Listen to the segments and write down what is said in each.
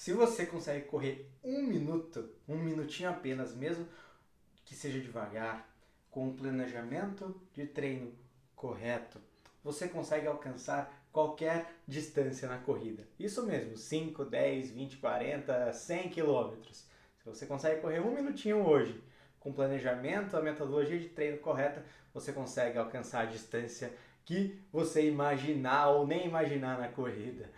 Se você consegue correr um minuto, um minutinho apenas, mesmo que seja devagar, com um planejamento de treino correto, você consegue alcançar qualquer distância na corrida. Isso mesmo, 5, 10, 20, 40, 100 quilômetros. Se você consegue correr um minutinho hoje, com planejamento, a metodologia de treino correta, você consegue alcançar a distância que você imaginar ou nem imaginar na corrida.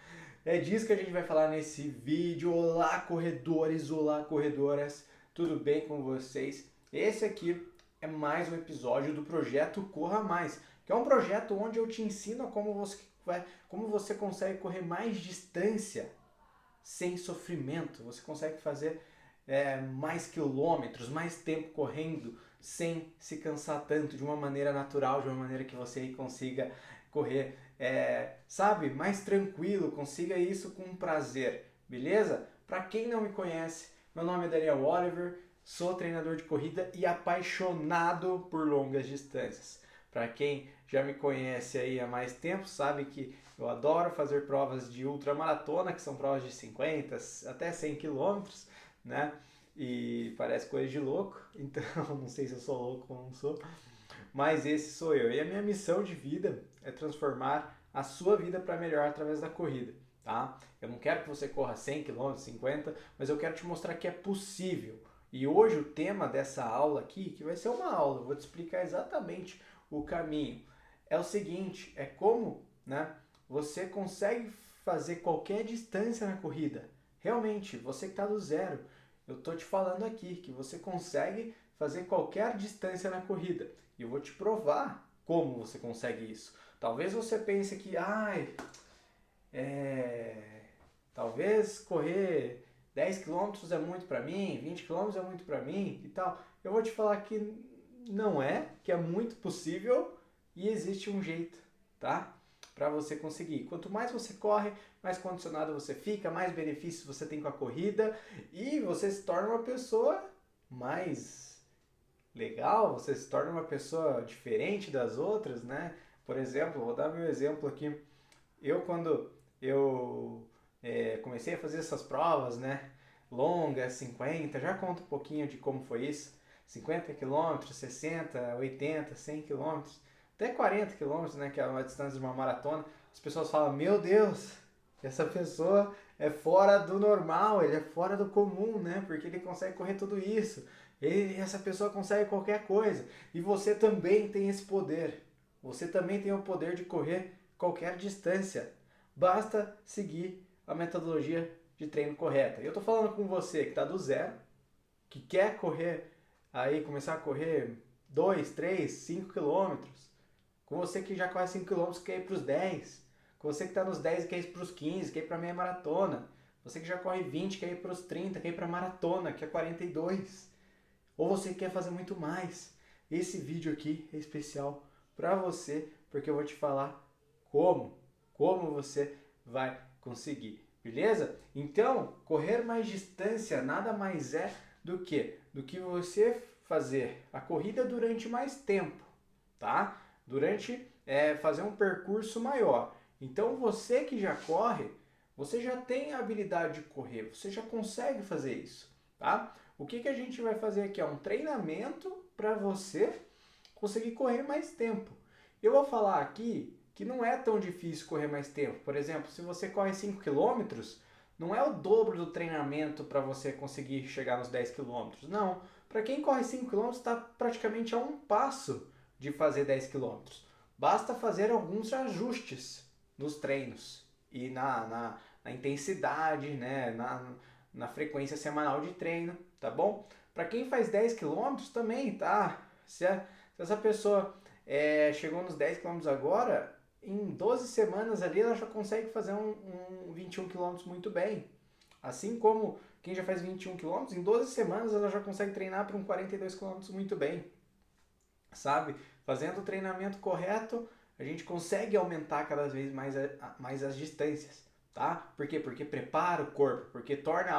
É disso que a gente vai falar nesse vídeo. Olá, corredores, olá, corredoras, tudo bem com vocês? Esse aqui é mais um episódio do projeto Corra Mais, que é um projeto onde eu te ensino como você consegue correr mais distância sem sofrimento. Você consegue fazer mais quilômetros, mais tempo correndo sem se cansar tanto, de uma maneira natural, de uma maneira que você consiga correr, sabe, mais tranquilo, consiga isso com prazer, beleza? Para quem não me conhece, meu nome é Daniel Oliver, sou treinador de corrida e apaixonado por longas distâncias. Para quem já me conhece aí há mais tempo, sabe que eu adoro fazer provas de ultramaratona, que são provas de 50 até 100 quilômetros, né? E parece coisa de louco, então não sei se eu sou louco ou não sou, mas esse sou eu. E a minha missão de vida é transformar a sua vida para melhor através da corrida, tá? Eu não quero que você corra 100 quilômetros, 50, mas eu quero te mostrar que é possível. E hoje o tema dessa aula aqui, que vai ser uma aula, eu vou te explicar exatamente o caminho. É o seguinte, é como, né, você consegue fazer qualquer distância na corrida. Realmente, você que está do zero, eu estou te falando aqui que você consegue fazer qualquer distância na corrida. E eu vou te provar como você consegue isso. Talvez você pense que, talvez correr 10 quilômetros é muito para mim, 20 quilômetros é muito para mim e tal. Eu vou te falar que não é, que é muito possível e existe um jeito, tá? Para você conseguir. Quanto mais você corre, mais condicionado você fica, mais benefícios você tem com a corrida e você se torna uma pessoa mais legal, você se torna uma pessoa diferente das outras, né? Por exemplo, vou dar meu exemplo aqui. Quando eu comecei a fazer essas provas, né? Longas, 50, já conto um pouquinho de como foi isso. 50 quilômetros, 60, 80, 100 quilômetros, até 40 quilômetros, né? Que é uma distância de uma maratona. As pessoas falam, meu Deus, essa pessoa é fora do normal, ele é fora do comum, né? Porque ele consegue correr tudo isso. Essa pessoa consegue qualquer coisa. E você também tem esse poder. Você também tem o poder de correr qualquer distância. Basta seguir a metodologia de treino correta. Eu estou falando com você que está do zero, que quer correr aí, começar a correr 2, 3, 5 quilômetros. Com você que já corre 5 quilômetros, quer ir para os 10. Com você que está nos 10 e quer ir para os 15, quer ir para a meia maratona. Você que já corre 20, quer ir para os 30, quer ir para a maratona, que é 42. Ou você quer fazer muito mais. Esse vídeo aqui é especial para você, porque eu vou te falar como você vai conseguir, beleza? Então, correr mais distância nada mais é do que você fazer a corrida durante mais tempo, tá? Durante fazer um percurso maior. Então, você que já corre, você já tem a habilidade de correr, você já consegue fazer isso, tá? O que a gente vai fazer aqui é um treinamento para você conseguir correr mais tempo. Eu vou falar aqui que não é tão difícil correr mais tempo. Por exemplo, se você corre 5 quilômetros, não é o dobro do treinamento para você conseguir chegar nos 10 quilômetros. Não. Para quem corre 5 quilômetros, está praticamente a um passo de fazer 10 quilômetros. Basta fazer alguns ajustes nos treinos e na intensidade, né? na frequência semanal de treino, tá bom? Para quem faz 10 quilômetros também, tá? Se essa pessoa chegou nos 10 quilômetros agora, em 12 semanas ali ela já consegue fazer um 21 quilômetros muito bem. Assim como quem já faz 21 quilômetros, em 12 semanas ela já consegue treinar para um 42 quilômetros muito bem. Sabe? Fazendo o treinamento correto, a gente consegue aumentar cada vez mais as distâncias, tá? Por quê? Porque prepara o corpo, porque torna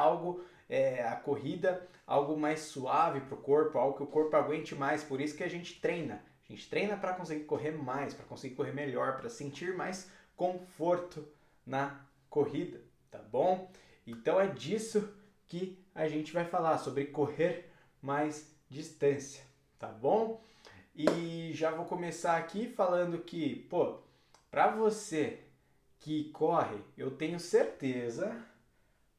a corrida, algo mais suave para o corpo, algo que o corpo aguente mais. Por isso que a gente treina. A gente treina para conseguir correr mais, para conseguir correr melhor, para sentir mais conforto na corrida, tá bom? Então é disso que a gente vai falar, sobre correr mais distância, tá bom? E já vou começar aqui falando que, pô, para você que corre, eu tenho certeza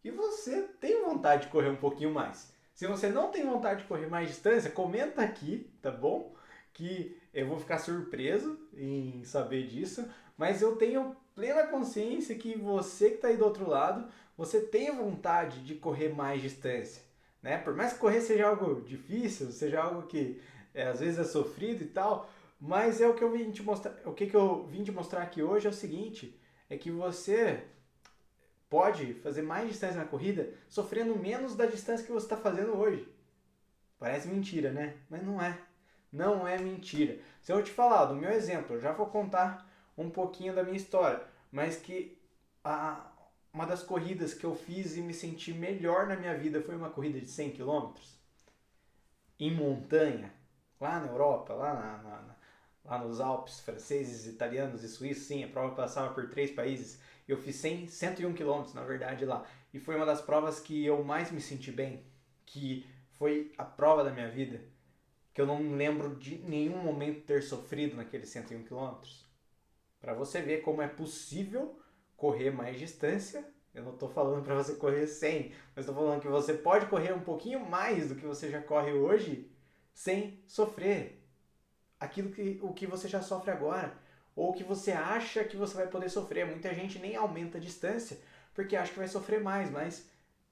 que você tem vontade de correr um pouquinho mais. Se você não tem vontade de correr mais distância, comenta aqui, tá bom? Que eu vou ficar surpreso em saber disso, mas eu tenho plena consciência que você que está aí do outro lado, você tem vontade de correr mais distância, né? Por mais que correr seja algo difícil, seja algo que às vezes é sofrido e tal, mas é o que eu vim te mostrar, o que eu vim te mostrar aqui hoje é o seguinte, é que você pode fazer mais distância na corrida sofrendo menos da distância que você está fazendo hoje. Parece mentira, né? Mas não é. Não é mentira. Se eu te falar do meu exemplo, eu já vou contar um pouquinho da minha história, mas que uma das corridas que eu fiz e me senti melhor na minha vida foi uma corrida de 100 quilômetros em montanha, lá na Europa, lá nos Alpes franceses, italianos e suíços. Sim, a prova passava por 3 países. Eu fiz 101 quilômetros, na verdade, lá. E foi uma das provas que eu mais me senti bem, que foi a prova da minha vida, que eu não me lembro de nenhum momento ter sofrido naqueles 101 quilômetros. Para você ver como é possível correr mais distância, eu não estou falando para você correr 100, mas estou falando que você pode correr um pouquinho mais do que você já corre hoje sem sofrer o que você já sofre agora, ou que você acha que você vai poder sofrer. Muita gente nem aumenta a distância porque acha que vai sofrer mais, mas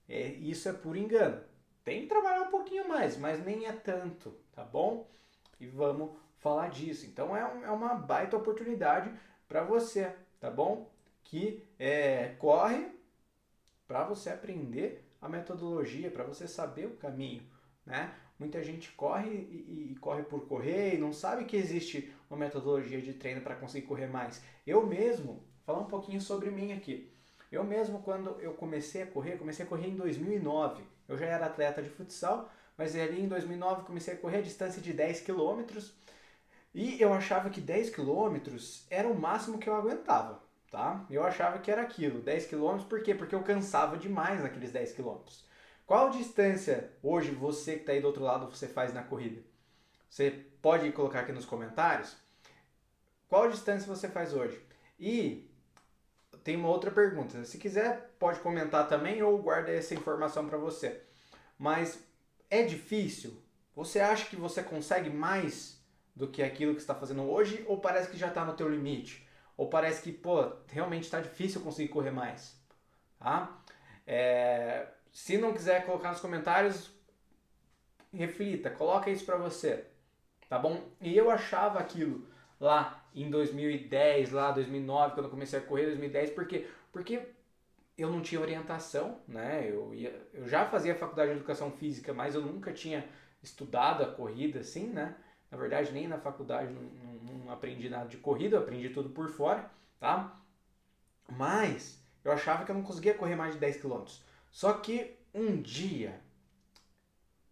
isso é por engano. Tem que trabalhar um pouquinho mais, mas nem é tanto, tá bom? E vamos falar disso. Então é uma baita oportunidade para você, tá bom? Que corre para você aprender a metodologia, para você saber o caminho, né? Muita gente corre e corre por correr e não sabe que existe uma metodologia de treino para conseguir correr mais. Eu mesmo, vou falar um pouquinho sobre mim aqui. Eu mesmo, quando eu comecei a correr em 2009. Eu já era atleta de futsal, mas ali em 2009 comecei a correr a distância de 10 quilômetros e eu achava que 10 quilômetros era o máximo que eu aguentava, tá? Eu achava que era aquilo, 10 quilômetros, por quê? Porque eu cansava demais naqueles 10 quilômetros. Qual distância hoje você que está aí do outro lado você faz na corrida? Você pode colocar aqui nos comentários qual distância você faz hoje. E tem uma outra pergunta. Se quiser, pode comentar também ou guarda essa informação para você. Mas é difícil? Você acha que você consegue mais do que aquilo que está fazendo hoje ou parece que já está no teu limite? Ou parece que, pô, realmente está difícil conseguir correr mais? Tá? Se não quiser colocar nos comentários, reflita, coloca isso para você, tá bom? E eu achava aquilo lá em 2010, lá 2009, quando eu comecei a correr, 2010, porque eu não tinha orientação, né? Eu já fazia faculdade de educação física, mas eu nunca tinha estudado a corrida assim, né? Na verdade, nem na faculdade não aprendi nada de corrida, eu aprendi tudo por fora, tá? Mas eu achava que eu não conseguia correr mais de 10 quilômetros. Só que um dia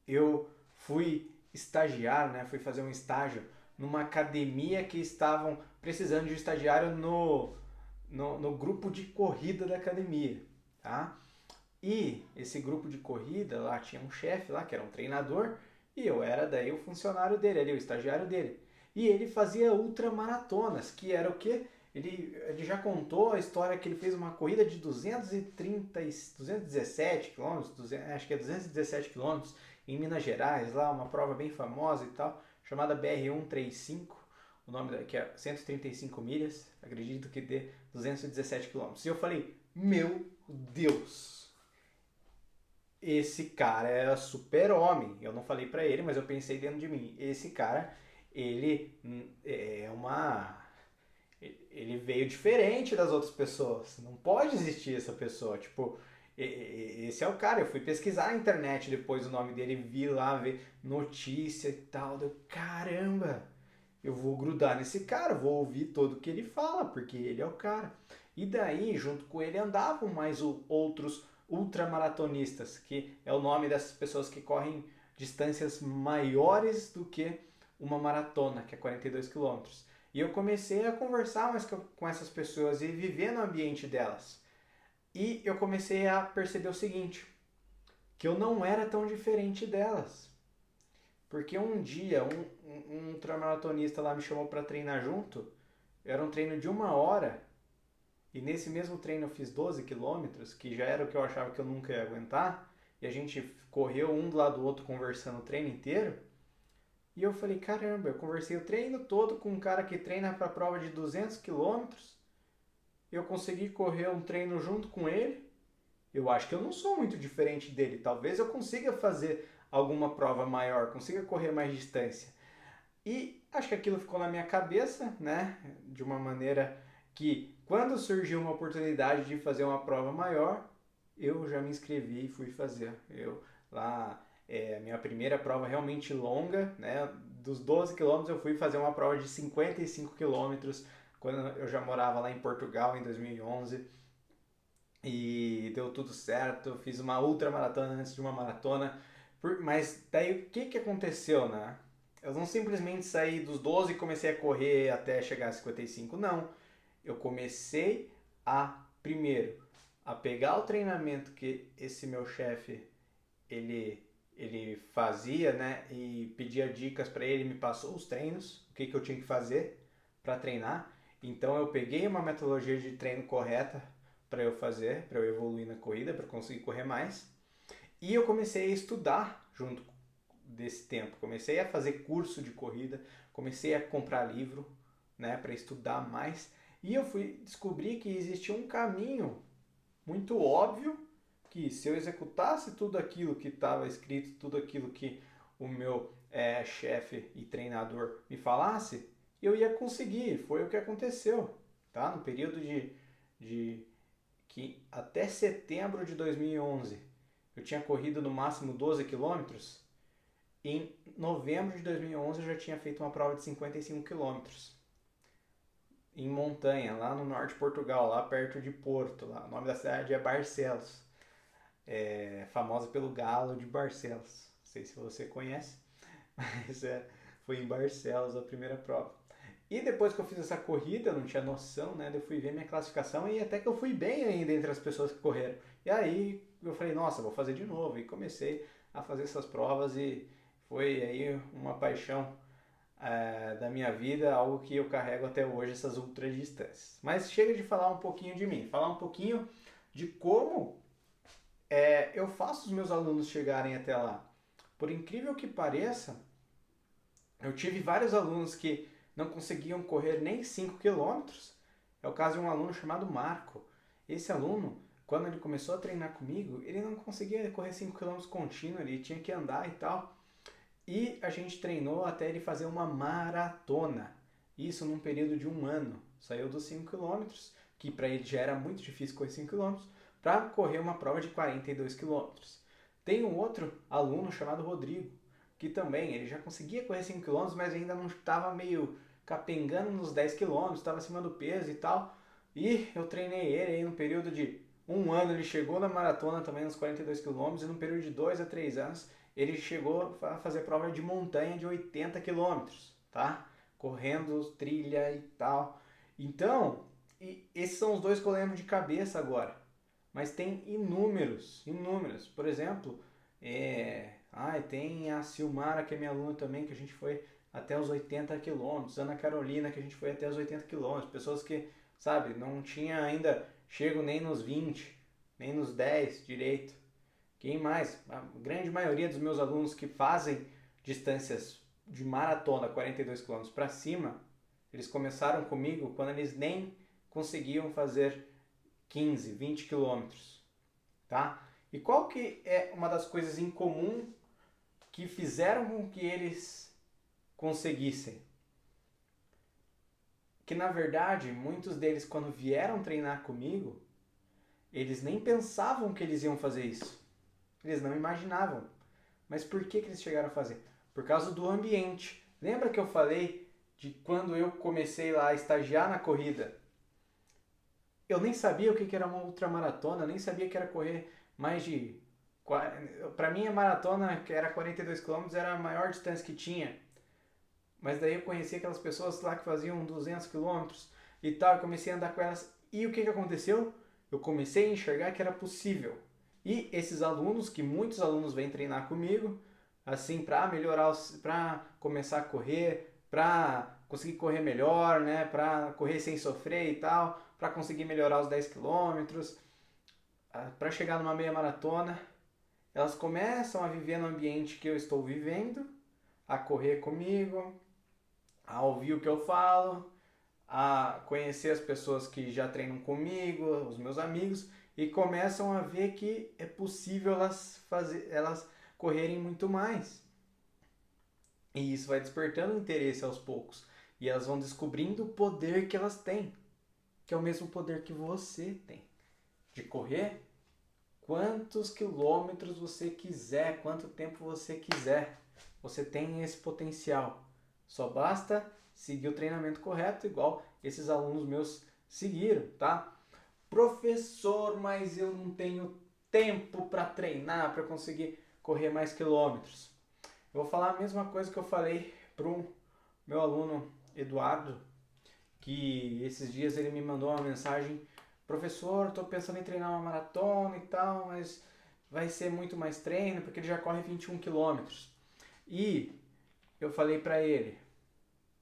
eu fui estagiar, né? Fui fazer um estágio numa academia que estavam precisando de um estagiário no grupo de corrida da academia, tá? E esse grupo de corrida lá tinha um chefe lá que era um treinador e eu era daí o funcionário dele ali, o estagiário dele. E ele fazia ultramaratonas, que era o quê? Ele já contou a história que ele fez uma corrida de 217 quilômetros, acho que é 217 quilômetros em Minas Gerais, lá uma prova bem famosa e tal, chamada BR-135, o nome que é 135 milhas, acredito que dê 217 quilômetros. E eu falei, meu Deus, esse cara é super-homem. Eu não falei pra ele, mas eu pensei dentro de mim, esse cara, ele é uma... Ele veio diferente das outras pessoas. Não pode existir essa pessoa. Tipo, esse é o cara. Eu fui pesquisar na internet depois o nome dele, vi lá, ver notícia e tal. Deu, caramba, eu vou grudar nesse cara, vou ouvir tudo que ele fala, porque ele é o cara. E daí, junto com ele, andavam mais outros ultramaratonistas, que é o nome dessas pessoas que correm distâncias maiores do que uma maratona, que é 42 quilômetros. E eu comecei a conversar mais com essas pessoas e viver no ambiente delas. E eu comecei a perceber o seguinte, que eu não era tão diferente delas. Porque um dia um ultramaratonista lá me chamou para treinar junto, era um treino de 1 hora, e nesse mesmo treino eu fiz 12 quilômetros, que já era o que eu achava que eu nunca ia aguentar, e a gente correu um do lado do outro conversando o treino inteiro, e eu falei, caramba, eu conversei o treino todo com um cara que treina para prova de 200 quilômetros, eu consegui correr um treino junto com ele, eu acho que eu não sou muito diferente dele, talvez eu consiga fazer alguma prova maior, consiga correr mais distância. E acho que aquilo ficou na minha cabeça, né? De uma maneira que, quando surgiu uma oportunidade de fazer uma prova maior, eu já me inscrevi e fui fazer. Eu lá, a minha primeira prova realmente longa, né? Dos 12 quilômetros eu fui fazer uma prova de 55 quilômetros quando eu já morava lá em Portugal em 2011 e deu tudo certo. Eu fiz uma ultramaratona antes de uma maratona, mas daí o que que aconteceu, né? Eu não simplesmente saí dos 12 e comecei a correr até chegar a 55, não. Eu comecei primeiro, a pegar o treinamento que esse meu chefe, ele fazia, né? E pedia dicas para ele, me passou os treinos, o que que eu tinha que fazer para treinar. Então eu peguei uma metodologia de treino correta para eu fazer, para eu evoluir na corrida, para conseguir correr mais. E eu comecei a estudar junto desse tempo. Comecei a fazer curso de corrida, comecei a comprar livro, né, para estudar mais. E eu fui descobrir que existia um caminho muito óbvio que se eu executasse tudo aquilo que estava escrito, tudo aquilo que o meu chefe e treinador me falasse, eu ia conseguir. Foi o que aconteceu, tá? No período de que até setembro de 2011 eu tinha corrido no máximo 12 quilômetros. Em novembro de 2011 eu já tinha feito uma prova de 55 quilômetros em montanha, lá no norte de Portugal, lá perto de Porto. Lá. O nome da cidade é Barcelos, famosa pelo galo de Barcelos. Não sei se você conhece, mas foi em Barcelos a primeira prova. E depois que eu fiz essa corrida, eu não tinha noção, né? Eu fui ver minha classificação e até que eu fui bem ainda entre as pessoas que correram. E aí eu falei, nossa, vou fazer de novo. E comecei a fazer essas provas e foi aí uma paixão da minha vida, algo que eu carrego até hoje, essas ultra distâncias. Mas chega de falar um pouquinho de mim, falar um pouquinho de como eu faço os meus alunos chegarem até lá. Por incrível que pareça, eu tive vários alunos que não conseguiam correr nem 5 quilômetros. É o caso de um aluno chamado Marco. Esse aluno, quando ele começou a treinar comigo, ele não conseguia correr 5 quilômetros contínuo, ele tinha que andar e tal. E a gente treinou até ele fazer uma maratona. Isso num período de 1 ano. Saiu dos 5 quilômetros, que para ele já era muito difícil correr 5 quilômetros, para correr uma prova de 42 quilômetros. Tem um outro aluno chamado Rodrigo, que também ele já conseguia correr 5 quilômetros, mas ainda não estava meio capengando nos 10 quilômetros, estava acima do peso e tal. E eu treinei ele aí no período de 1 ano, ele chegou na maratona também nos 42 quilômetros, e no período de 2 a 3 anos ele chegou a fazer prova de montanha de 80 quilômetros, tá? Correndo trilha e tal. Então, esses são os dois que eu lembro de cabeça agora. Mas tem inúmeros, inúmeros. Por exemplo, tem a Silmara, que é minha aluna também, que a gente foi até os 80 quilômetros. Ana Carolina, que a gente foi até os 80 quilômetros. Pessoas que, sabe, não tinha ainda chego nem nos 20, nem nos 10 direito. Quem mais? A grande maioria dos meus alunos que fazem distâncias de maratona, 42 quilômetros para cima, eles começaram comigo quando eles nem conseguiam fazer 15, 20 quilômetros, tá? E qual que é uma das coisas em comum que fizeram com que eles conseguissem? Que na verdade, muitos deles quando vieram treinar comigo, eles nem pensavam que eles iam fazer isso. Eles não imaginavam. Mas por que eles chegaram a fazer? Por causa do ambiente. Lembra que eu falei de quando eu comecei lá a estagiar na corrida? Eu nem sabia o que era uma ultramaratona, nem sabia que era correr mais de... Para mim a maratona, que era 42 quilômetros, era a maior distância que tinha. Mas daí eu conheci aquelas pessoas lá que faziam 200 quilômetros e tal, eu comecei a andar com elas. E o que aconteceu? eu comecei a enxergar que era possível. E esses alunos, que muitos alunos vêm treinar comigo, assim, para melhorar, para começar a correr, para conseguir correr melhor, né, para correr sem sofrer e tal, para conseguir melhorar os 10 quilômetros, para chegar numa meia maratona, elas começam a viver no ambiente que eu estou vivendo, a correr comigo, a ouvir o que eu falo, a conhecer as pessoas que já treinam comigo, os meus amigos, e começam a ver que é possível elas correrem muito mais. E isso vai despertando interesse aos poucos. E elas vão descobrindo o poder que elas têm, que é o mesmo poder que você tem, de correr quantos quilômetros você quiser, quanto tempo você quiser. Você tem esse potencial. Só basta seguir o treinamento correto, igual esses alunos meus seguiram, tá? Professor, mas eu não tenho tempo para treinar, para conseguir correr mais quilômetros. Eu vou falar a mesma coisa que eu falei para o meu aluno Eduardo, que esses dias ele me mandou uma mensagem: professor, estou pensando em treinar uma maratona e tal, mas vai ser muito mais treino, porque ele já corre 21 quilômetros. E eu falei para ele: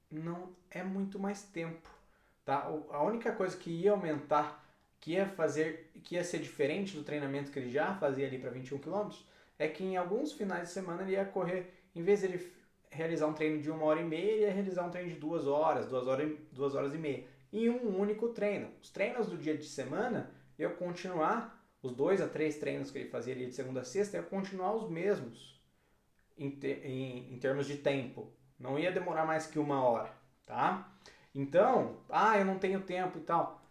não é muito mais tempo, tá? A única coisa que ia aumentar, que ia ser diferente do treinamento que ele já fazia ali para 21 quilômetros, é que em alguns finais de semana ele ia correr, em vez de ele realizar um treino de 1h30, ele ia realizar um treino de 2 horas, 2 horas e meia, em um único treino. Os treinos do dia de semana, eu continuar, os 2 a 3 treinos que ele fazia ali de segunda a sexta, ia continuar os mesmos em termos de tempo. Não ia demorar mais que 1 hora, tá? Então, eu não tenho tempo e tal.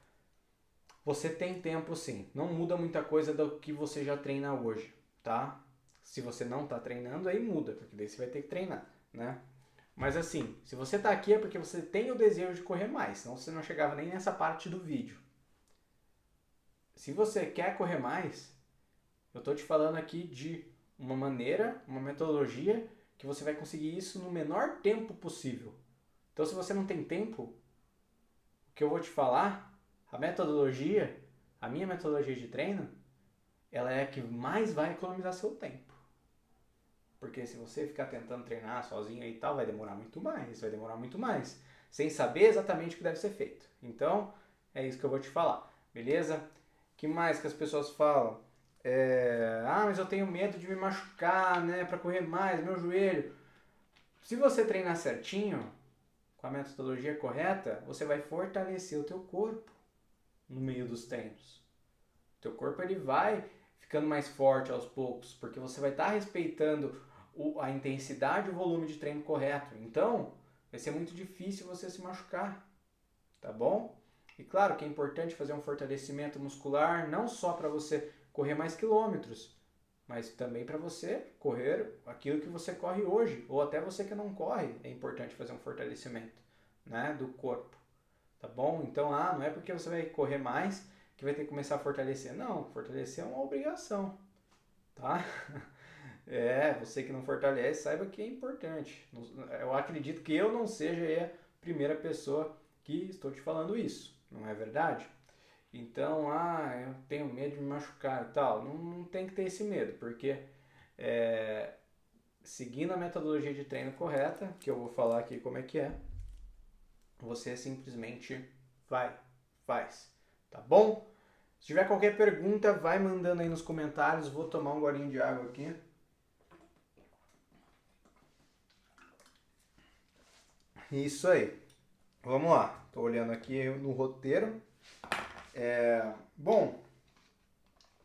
Você tem tempo sim. Não muda muita coisa do que você já treina hoje, tá? Se você não tá treinando, aí muda, porque daí você vai ter que treinar, né? Mas assim, se você tá aqui é porque você tem o desejo de correr mais, senão você não chegava nem nessa parte do vídeo. Se você quer correr mais, eu tô te falando aqui de uma maneira, uma metodologia que você vai conseguir isso no menor tempo possível. Então, se você não tem tempo, o que eu vou te falar, a metodologia, a minha metodologia de treino, ela é a que mais vai economizar seu tempo. Porque se você ficar tentando treinar sozinho aí e tal, vai demorar muito mais, sem saber exatamente o que deve ser feito. Então, é isso que eu vou te falar, beleza? O que mais que as pessoas falam? Mas eu tenho medo de me machucar, né, para correr mais, meu joelho. Se você treinar certinho, com a metodologia correta, você vai fortalecer o teu corpo no meio dos treinos. O teu corpo ele vai ficando mais forte aos poucos, porque você vai estar respeitando a intensidade e o volume de treino correto. Então, vai ser muito difícil você se machucar, tá bom? E claro que é importante fazer um fortalecimento muscular, não só para você correr mais quilômetros, mas também para você correr aquilo que você corre hoje, ou até você que não corre, é importante fazer um fortalecimento, né, do corpo, tá bom? Então, não é porque você vai correr mais que vai ter que começar a fortalecer. Não, fortalecer é uma obrigação, tá? Você que não fortalece, saiba que é importante. Eu acredito que eu não seja a primeira pessoa que estou te falando isso, não é verdade? Então, eu tenho medo de me machucar e tal. Não tem que ter esse medo, porque seguindo a metodologia de treino correta, que eu vou falar aqui como é que é, você simplesmente faz, tá bom? Se tiver qualquer pergunta, vai mandando aí nos comentários. Vou tomar um golinho de água aqui. Isso aí. Vamos lá. Tô olhando aqui no roteiro. Bom,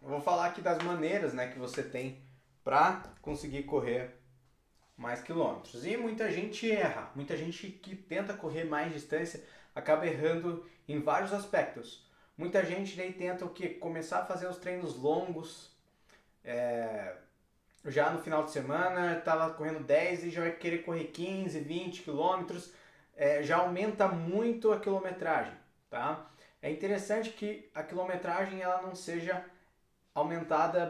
eu vou falar aqui das maneiras, né, que você tem para conseguir correr mais quilômetros. E muita gente erra. Muita gente que tenta correr mais distância acaba errando em vários aspectos. Muita gente daí tenta o quê? Começar a fazer os treinos longos. Já no final de semana, estava correndo 10 e já vai querer correr 15, 20 quilômetros. Já aumenta muito a quilometragem, tá? É interessante que a quilometragem ela não seja aumentada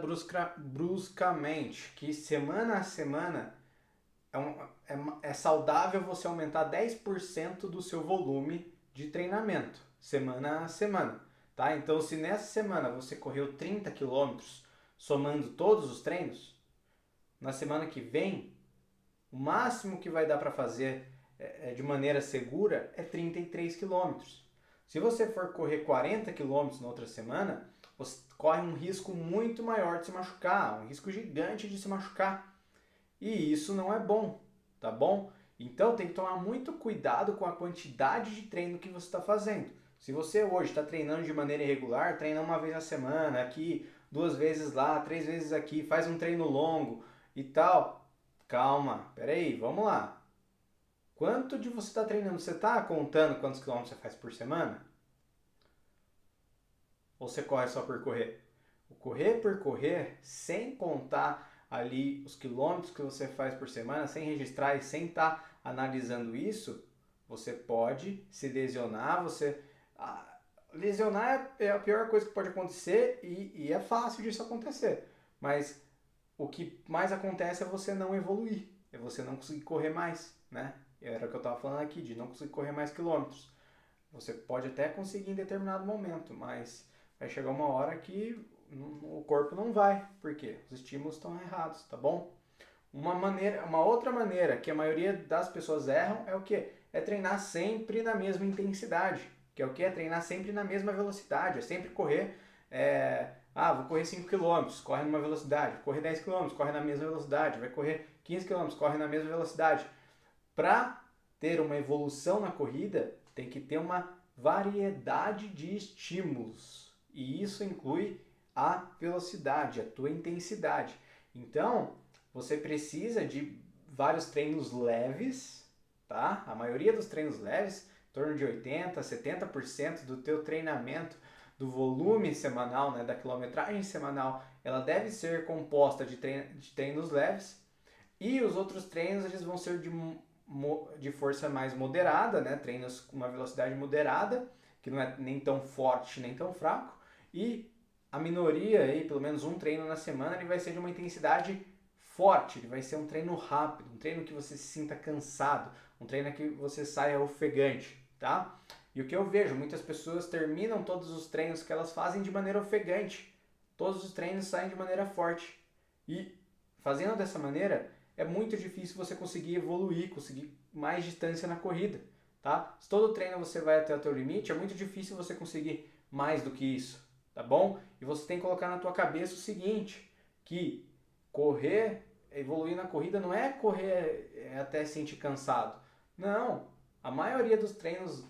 bruscamente, que semana a semana é saudável você aumentar 10% do seu volume de treinamento, semana a semana, tá? Então, se nessa semana você correu 30 quilômetros somando todos os treinos, na semana que vem, o máximo que vai dar para fazer de maneira segura é 33 quilômetros. Se você for correr 40 quilômetros na outra semana, você corre um risco muito maior de se machucar, um risco gigante de se machucar. E isso não é bom, tá bom? Então tem que tomar muito cuidado com a quantidade de treino que você está fazendo. Se você hoje está treinando de maneira irregular, treina uma vez na semana, aqui, 2 vezes lá, 3 vezes aqui, faz um treino longo e tal. Calma, peraí, vamos lá. Quanto de você está treinando? Você está contando quantos quilômetros você faz por semana? Ou você corre só por correr? O correr por correr, sem contar ali os quilômetros que você faz por semana, sem registrar e sem estar analisando isso, você pode se lesionar, lesionar é a pior coisa que pode acontecer e é fácil disso acontecer. Mas o que mais acontece é você não evoluir, é você não conseguir correr mais, né? Era o que eu estava falando aqui, de não conseguir correr mais quilômetros. Você pode até conseguir em determinado momento, mas vai chegar uma hora que o corpo não vai. Por quê? Os estímulos estão errados, tá bom? Uma outra maneira que a maioria das pessoas erram é o quê? É treinar sempre na mesma intensidade. Que é o quê? É treinar sempre na mesma velocidade. É sempre correr. Vou correr 5 km, corre numa velocidade. Correr 10 km, corre na mesma velocidade. Vai correr 15 km, corre na mesma velocidade. Para ter uma evolução na corrida, tem que ter uma variedade de estímulos. E isso inclui a velocidade, a tua intensidade. Então, você precisa de vários treinos leves, tá? A maioria dos treinos leves, em torno de 80, 70% do teu treinamento, do volume semanal, né, da quilometragem semanal, ela deve ser composta de treinos leves. E os outros treinos eles vão ser de força mais moderada, né? Treinos com uma velocidade moderada, que não é nem tão forte nem tão fraco. E a minoria, aí, pelo menos um treino na semana, ele vai ser de uma intensidade forte, ele vai ser um treino rápido, um treino que você se sinta cansado, um treino que você saia ofegante, tá? E o que eu vejo, muitas pessoas terminam todos os treinos que elas fazem de maneira ofegante. Todos os treinos saem de maneira forte. E fazendo dessa maneira, é muito difícil você conseguir evoluir, conseguir mais distância na corrida, tá? Se todo treino você vai até o teu limite, é muito difícil você conseguir mais do que isso, tá bom? E você tem que colocar na tua cabeça o seguinte, que correr, evoluir na corrida não é correr até se sentir cansado. Não, a maioria dos treinos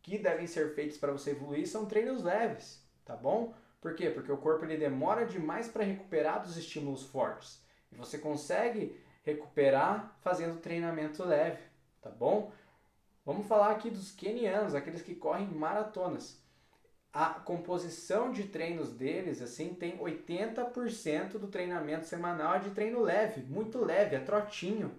que devem ser feitos para você evoluir são treinos leves, tá bom? Por quê? Porque o corpo ele demora demais para recuperar dos estímulos fortes. E você consegue recuperar fazendo treinamento leve, tá bom? Vamos falar aqui dos quenianos, aqueles que correm maratonas. A composição de treinos deles, assim, tem 80% do treinamento semanal de treino leve, muito leve, é trotinho.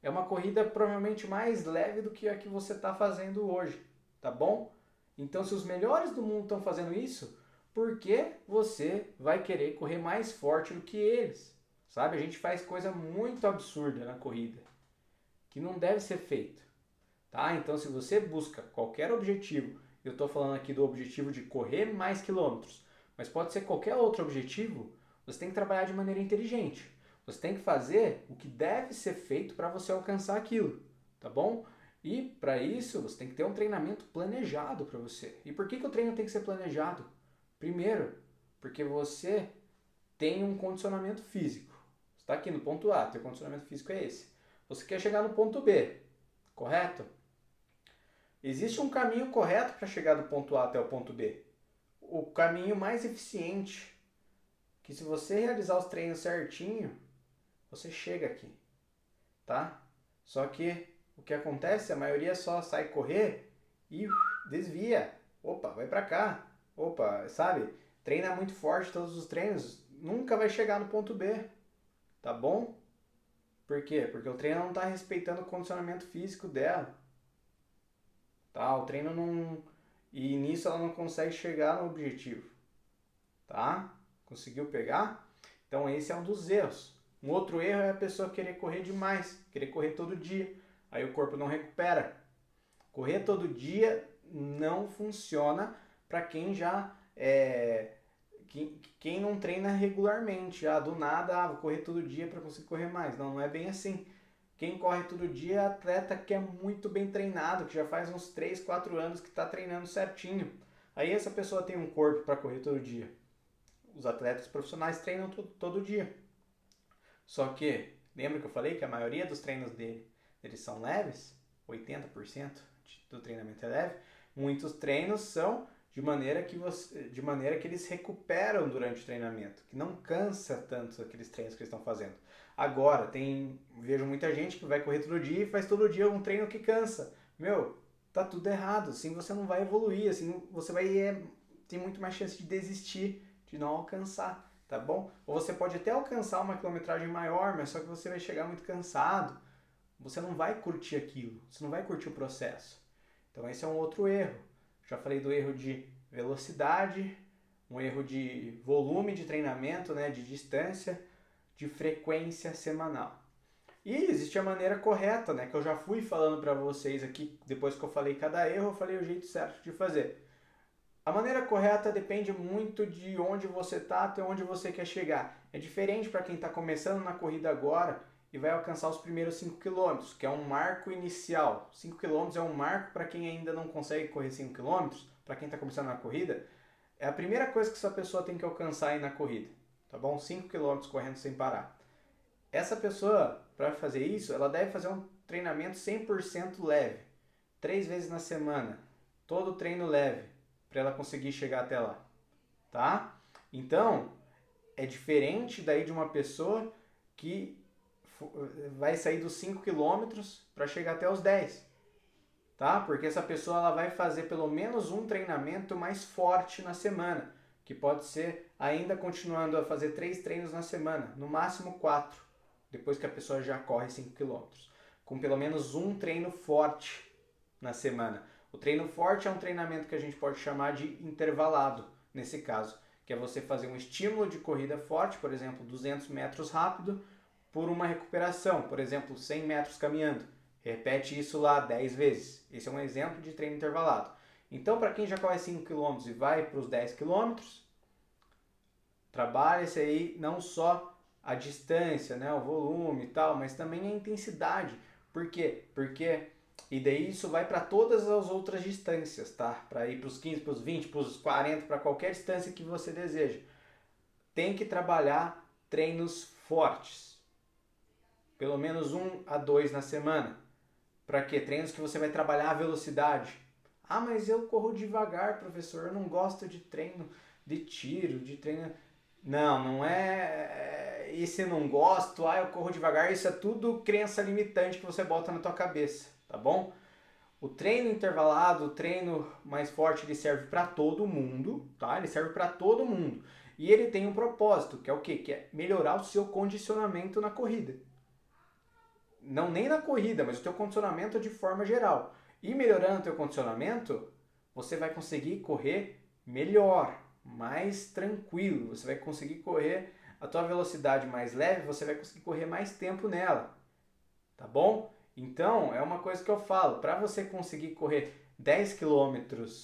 É uma corrida provavelmente mais leve do que a que você está fazendo hoje, tá bom? Então, se os melhores do mundo estão fazendo isso, por que você vai querer correr mais forte do que eles? Sabe, a gente faz coisa muito absurda na corrida, que não deve ser feito, tá? Então, se você busca qualquer objetivo, eu estou falando aqui do objetivo de correr mais quilômetros, mas pode ser qualquer outro objetivo, você tem que trabalhar de maneira inteligente. Você tem que fazer o que deve ser feito para você alcançar aquilo, tá bom? E para isso, você tem que ter um treinamento planejado para você. E por que o treino tem que ser planejado? Primeiro, porque você tem um condicionamento físico. Está aqui no ponto A, teu condicionamento físico é esse. Você quer chegar no ponto B, correto? Existe um caminho correto para chegar do ponto A até o ponto B. O caminho mais eficiente, que se você realizar os treinos certinho, você chega aqui, tá? Só que o que acontece, a maioria só sai correr e desvia. Opa, vai para cá. Opa, sabe? Treina muito forte todos os treinos, nunca vai chegar no ponto B. Tá bom? Por quê? Porque o treino não está respeitando o condicionamento físico dela. Tá? O treino não... E nisso ela não consegue chegar no objetivo. Tá? Conseguiu pegar? Então esse é um dos erros. Um outro erro é a pessoa querer correr demais. Querer correr todo dia. Aí o corpo não recupera. Correr todo dia não funciona para quem já quem não treina regularmente. Do nada, vou correr todo dia para conseguir correr mais. Não, não é bem assim. Quem corre todo dia é atleta que é muito bem treinado, que já faz uns 3, 4 anos que está treinando certinho. Aí essa pessoa tem um corpo para correr todo dia. Os atletas profissionais treinam todo dia. Só que, lembra que eu falei que a maioria dos treinos deles são leves? 80% do treinamento é leve. Muitos treinos são de maneira que eles recuperam durante o treinamento, que não cansa tanto aqueles treinos que eles estão fazendo. Agora, vejo muita gente que vai correr todo dia e faz todo dia um treino que cansa. Meu, tá tudo errado. Assim você não vai evoluir, assim você tem muito mais chance de desistir, de não alcançar, tá bom? Ou você pode até alcançar uma quilometragem maior, mas só que você vai chegar muito cansado. Você não vai curtir aquilo, você não vai curtir o processo. Então esse é um outro erro. Já falei do erro de velocidade, um erro de volume de treinamento, né, de distância, de frequência semanal. E existe a maneira correta, né, que eu já fui falando para vocês aqui, depois que eu falei cada erro, eu falei o jeito certo de fazer. A maneira correta depende muito de onde você está até onde você quer chegar. É diferente para quem está começando na corrida agora e vai alcançar os primeiros 5 km, que é um marco inicial. 5 km é um marco para quem ainda não consegue correr 5 km, para quem está começando na corrida. É a primeira coisa que essa pessoa tem que alcançar aí na corrida, tá bom? 5 km correndo sem parar. Essa pessoa, para fazer isso, ela deve fazer um treinamento 100% leve, 3 vezes na semana, todo treino leve, para ela conseguir chegar até lá, tá? Então, é diferente daí de uma pessoa que vai sair dos 5 km para chegar até os 10, tá? Porque essa pessoa ela vai fazer pelo menos um treinamento mais forte na semana, que pode ser ainda continuando a fazer 3 treinos na semana, no máximo 4, depois que a pessoa já corre 5 km, com pelo menos um treino forte na semana. O treino forte é um treinamento que a gente pode chamar de intervalado, nesse caso, que é você fazer um estímulo de corrida forte, por exemplo, 200 metros rápido, por uma recuperação, por exemplo, 100 metros caminhando. Repete isso lá 10 vezes. Esse é um exemplo de treino intervalado. Então, para quem já corre 5 km e vai para os 10 km, trabalha-se aí não só a distância, né, o volume e tal, mas também a intensidade. Por quê? E daí isso vai para todas as outras distâncias, tá? Para ir para os 15, para os 20, para os 40, para qualquer distância que você deseja. Tem que trabalhar treinos fortes. Pelo menos 1 a 2 na semana. Para quê? Treinos que você vai trabalhar a velocidade. Mas eu corro devagar, professor. Eu não gosto de treino de tiro, de treino... Não é... Esse não gosto, eu corro devagar. Isso é tudo crença limitante que você bota na tua cabeça, tá bom? O treino intervalado, o treino mais forte, ele serve para todo mundo, tá? Ele serve para todo mundo. E ele tem um propósito, que é o quê? Que é melhorar o seu condicionamento na corrida. Não nem na corrida, mas o teu condicionamento de forma geral. E melhorando o teu condicionamento, você vai conseguir correr melhor, mais tranquilo. Você vai conseguir correr a tua velocidade mais leve, você vai conseguir correr mais tempo nela. Tá bom? Então, é uma coisa que eu falo. Para você conseguir correr 10 km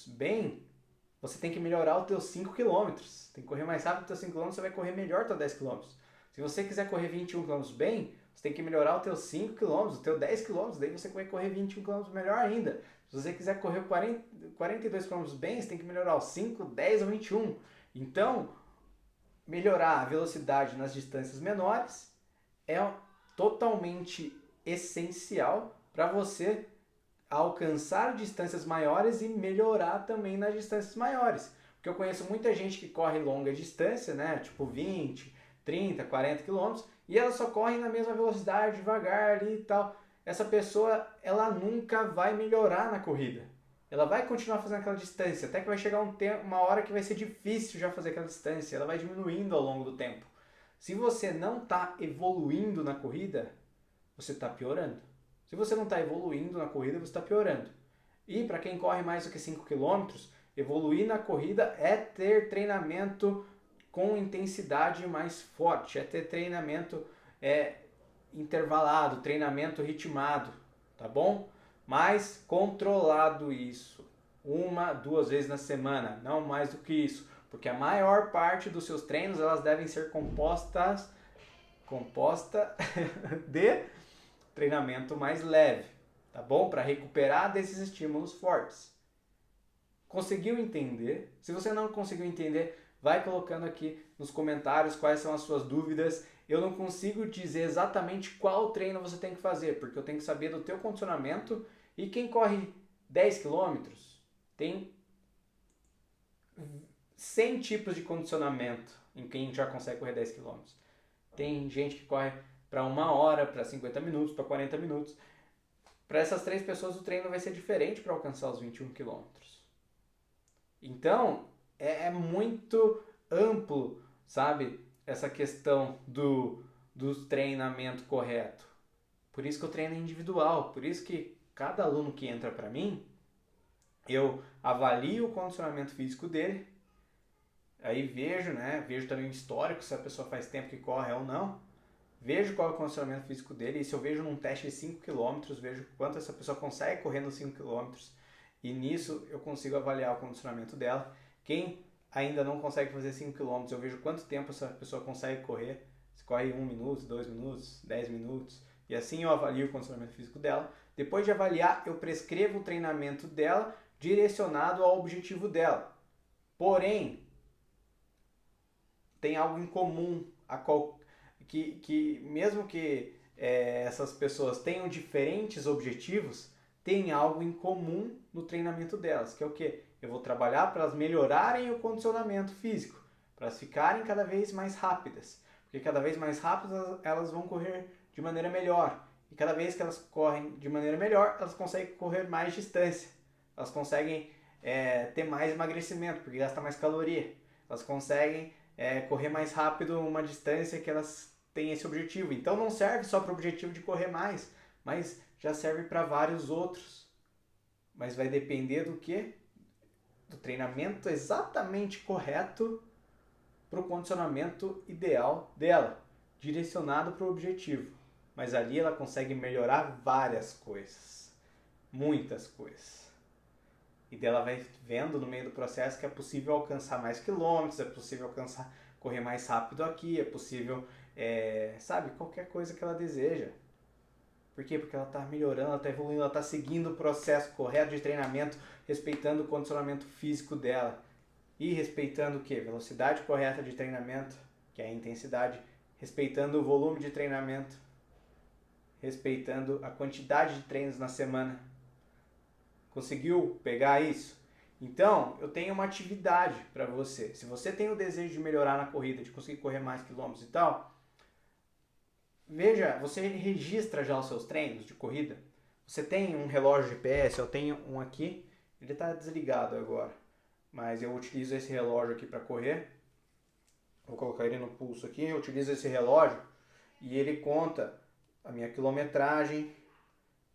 bem, você tem que melhorar os teus 5 km. Tem que correr mais rápido os teus 5 km, você vai correr melhor os teus 10 km. Se você quiser correr 21 km bem, você tem que melhorar os teus 5 km, os teus 10 km, daí você vai correr 21 km melhor ainda. Se você quiser correr 42 km bem, você tem que melhorar os 5, 10 ou 21. Então, melhorar a velocidade nas distâncias menores é totalmente essencial para você alcançar distâncias maiores e melhorar também nas distâncias maiores. Porque eu conheço muita gente que corre longa distância, né? Tipo 20, 30, 40 km, e ela só corre na mesma velocidade, devagar ali e tal. Essa pessoa, ela nunca vai melhorar na corrida. Ela vai continuar fazendo aquela distância, até que vai chegar uma hora que vai ser difícil já fazer aquela distância. Ela vai diminuindo ao longo do tempo. Se você não está evoluindo na corrida, você está piorando. Se você não está evoluindo na corrida, você está piorando. E para quem corre mais do que 5 km, evoluir na corrida é ter treinamento com intensidade mais forte, é ter treinamento intervalado, treinamento ritmado, tá bom? Mas controlado isso, 1, 2 vezes na semana, não mais do que isso. Porque a maior parte dos seus treinos elas devem ser composta de treinamento mais leve, tá bom? Para recuperar desses estímulos fortes. Conseguiu entender? Se você não conseguiu entender, vai colocando aqui nos comentários quais são as suas dúvidas. Eu não consigo dizer exatamente qual treino você tem que fazer, porque eu tenho que saber do teu condicionamento. E quem corre 10 quilômetros tem 100 tipos de condicionamento em quem já consegue correr 10 quilômetros. Tem gente que corre para 1 hora, para 50 minutos, para 40 minutos. Para essas 3 pessoas o treino vai ser diferente para alcançar os 21 quilômetros. Então, é muito amplo, sabe, essa questão do treinamento correto. Por isso que eu treino individual, por isso que cada aluno que entra para mim, eu avalio o condicionamento físico dele, aí vejo também o histórico, se a pessoa faz tempo que corre ou não, vejo qual é o condicionamento físico dele, e se eu vejo num teste de 5 km, vejo quanto essa pessoa consegue correr nos 5 km, e nisso eu consigo avaliar o condicionamento dela. Quem ainda não consegue fazer 5 km, eu vejo quanto tempo essa pessoa consegue correr, se corre 1 minuto, 2 minutos, 10 minutos, e assim eu avalio o condicionamento físico dela. Depois de avaliar, eu prescrevo o treinamento dela direcionado ao objetivo dela. Porém, tem algo em comum, que mesmo que essas pessoas tenham diferentes objetivos, tem algo em comum no treinamento delas, que é o quê? Eu vou trabalhar para elas melhorarem o condicionamento físico, para elas ficarem cada vez mais rápidas, porque cada vez mais rápidas elas vão correr de maneira melhor, e cada vez que elas correm de maneira melhor, elas conseguem correr mais distância, elas conseguem ter mais emagrecimento, porque gasta mais caloria, elas conseguem correr mais rápido uma distância que elas têm esse objetivo. Então não serve só para o objetivo de correr mais, mas já serve para vários outros. Mas vai depender do quê? Do treinamento exatamente correto para o condicionamento ideal dela, direcionado para o objetivo. Mas ali ela consegue melhorar várias coisas, muitas coisas. E dela vai vendo no meio do processo que é possível alcançar mais quilômetros, é possível correr mais rápido aqui, é possível, qualquer coisa que ela deseja. Por quê? Porque ela está melhorando, ela está evoluindo, ela está seguindo o processo correto de treinamento, respeitando o condicionamento físico dela. E respeitando o quê? Velocidade correta de treinamento, que é a intensidade, respeitando o volume de treinamento, respeitando a quantidade de treinos na semana. Conseguiu pegar isso? Então, eu tenho uma atividade para você. Se você tem o desejo de melhorar na corrida, de conseguir correr mais quilômetros e tal, veja, você registra já os seus treinos de corrida? Você tem um relógio GPS, eu tenho um aqui, ele está desligado agora, mas eu utilizo esse relógio aqui para correr. Vou colocar ele no pulso aqui, eu utilizo esse relógio e ele conta a minha quilometragem,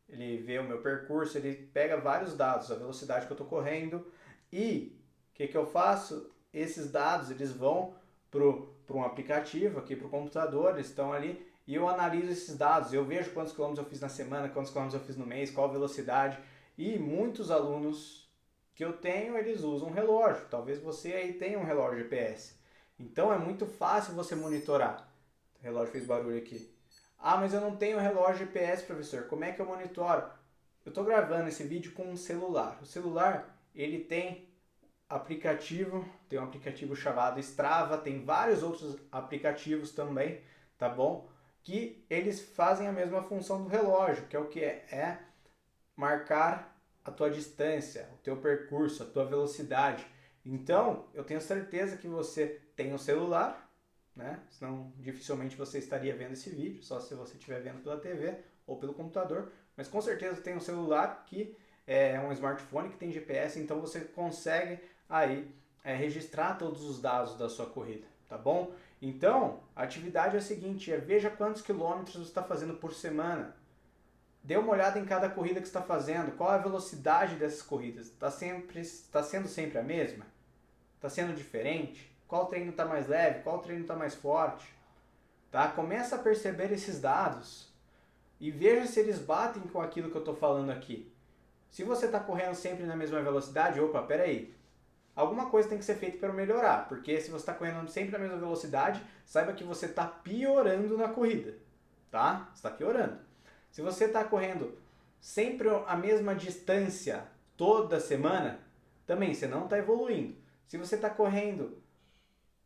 ele vê o meu percurso, ele pega vários dados, a velocidade que eu estou correndo, e o que eu faço? Esses dados eles vão para um aplicativo aqui para o computador, eles estão ali, e eu analiso esses dados, eu vejo quantos quilômetros eu fiz na semana, quantos quilômetros eu fiz no mês, qual a velocidade, e muitos alunos que eu tenho, eles usam um relógio, talvez você aí tenha um relógio GPS, então é muito fácil você monitorar. O relógio fez barulho aqui. Ah, mas eu não tenho relógio GPS, professor. Como é que eu monitoro? Eu estou gravando esse vídeo com um celular. O celular, ele tem aplicativo, tem um aplicativo chamado Strava, tem vários outros aplicativos também, tá bom? Que eles fazem a mesma função do relógio, que é o que? É marcar a tua distância, o teu percurso, a tua velocidade. Então, eu tenho certeza que você tem um celular, né? Senão dificilmente você estaria vendo esse vídeo, só se você estiver vendo pela TV ou pelo computador, mas com certeza tem um celular que é um smartphone que tem GPS, então você consegue aí registrar todos os dados da sua corrida, tá bom? Então, a atividade é a seguinte, veja quantos quilômetros você está fazendo por semana, dê uma olhada em cada corrida que você está fazendo, qual a velocidade dessas corridas, está sendo sempre a mesma? Está sendo diferente? Qual treino está mais leve? Qual treino está mais forte? Tá? Começa a perceber esses dados e veja se eles batem com aquilo que eu estou falando aqui. Se você está correndo sempre na mesma velocidade, opa, peraí. alguma coisa tem que ser feita para melhorar, porque se você está correndo sempre na mesma velocidade, saiba que você está piorando na corrida, tá? Você está piorando. Se você está correndo sempre a mesma distância toda semana, também você não está evoluindo. Se você está correndo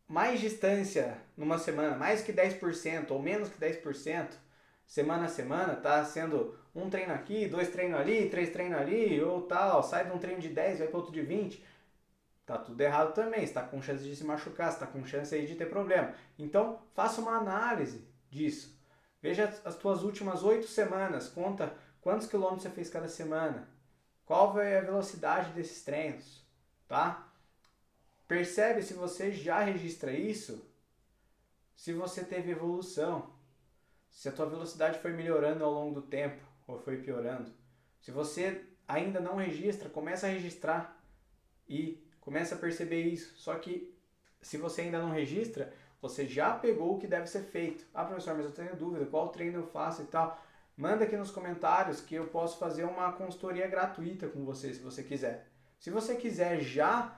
mais distância numa semana, mais que 10% ou menos que 10%, semana a semana, tá sendo um treino aqui, 2 treinos ali, 3 treinos ali, ou tal, sai de um treino de 10, vai para outro de 20, tá tudo errado também, você está com chance de se machucar, você está com chance aí de ter problema. Então, faça uma análise disso. Veja as tuas últimas 8 semanas, conta quantos quilômetros você fez cada semana, qual foi a velocidade desses treinos, tá? Percebe se você já registra isso, se você teve evolução, se a tua velocidade foi melhorando ao longo do tempo ou foi piorando. Se você ainda não registra, começa a registrar e começa a perceber isso. Só que se você ainda não registra, você já pegou o que deve ser feito. Ah, professor, mas eu tenho dúvida, qual treino eu faço e tal. Manda aqui nos comentários que eu posso fazer uma consultoria gratuita com você, se você quiser. Se você quiser já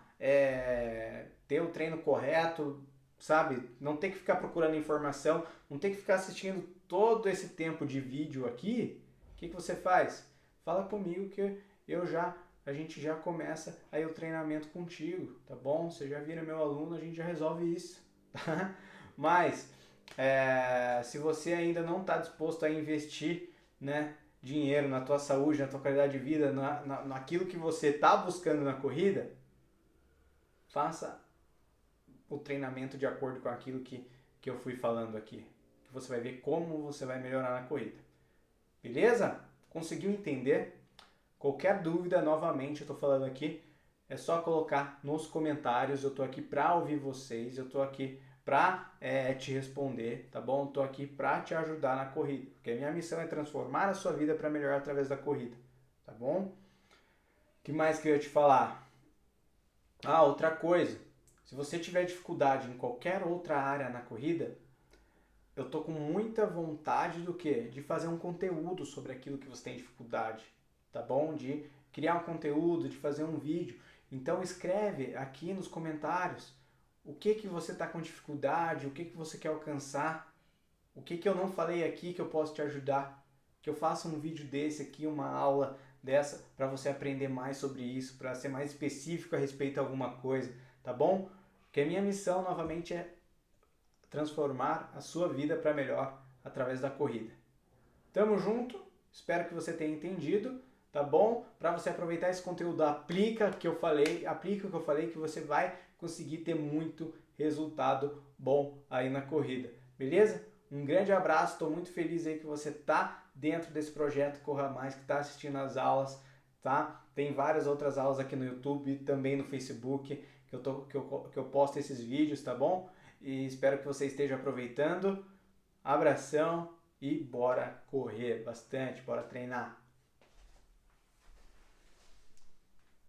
ter o treino correto, sabe? Não ter que ficar procurando informação, não ter que ficar assistindo todo esse tempo de vídeo aqui, o que você faz? Fala comigo que a gente já começa aí o treinamento contigo, tá bom? Você já vira meu aluno, a gente já resolve isso, tá? Mas, se você ainda não está disposto a investir, né, dinheiro na tua saúde, na tua qualidade de vida, naquilo que você está buscando na corrida, faça o treinamento de acordo com aquilo que eu fui falando aqui. Que você vai ver como você vai melhorar na corrida. Beleza? Conseguiu entender? Qualquer dúvida, novamente, eu estou falando aqui, é só colocar nos comentários. Eu estou aqui para ouvir vocês, eu estou aqui para te responder, tá bom? Estou aqui para te ajudar na corrida, porque a minha missão é transformar a sua vida para melhorar através da corrida, tá bom? O que mais que eu ia te falar? Ah, outra coisa, se você tiver dificuldade em qualquer outra área na corrida, eu tô com muita vontade do quê? De fazer um conteúdo sobre aquilo que você tem dificuldade, tá bom? De criar um conteúdo, de fazer um vídeo. Então escreve aqui nos comentários o que você está com dificuldade, o que você quer alcançar, o que eu não falei aqui que eu posso te ajudar, que eu faça um vídeo desse aqui, uma aula dessa, para você aprender mais sobre isso, para ser mais específico a respeito de alguma coisa, tá bom? Porque a minha missão, novamente, é transformar a sua vida para melhor através da corrida. Tamo junto, espero que você tenha entendido, tá bom? Para você aproveitar esse conteúdo, aplica o que eu falei que você vai conseguir ter muito resultado bom aí na corrida, beleza? Um grande abraço, estou muito feliz aí que você tá dentro desse projeto Corra Mais, que está assistindo as aulas, tá? Tem várias outras aulas aqui no YouTube, também no Facebook, que eu posto esses vídeos, tá bom? E espero que você esteja aproveitando. Abração e bora correr bastante, bora treinar.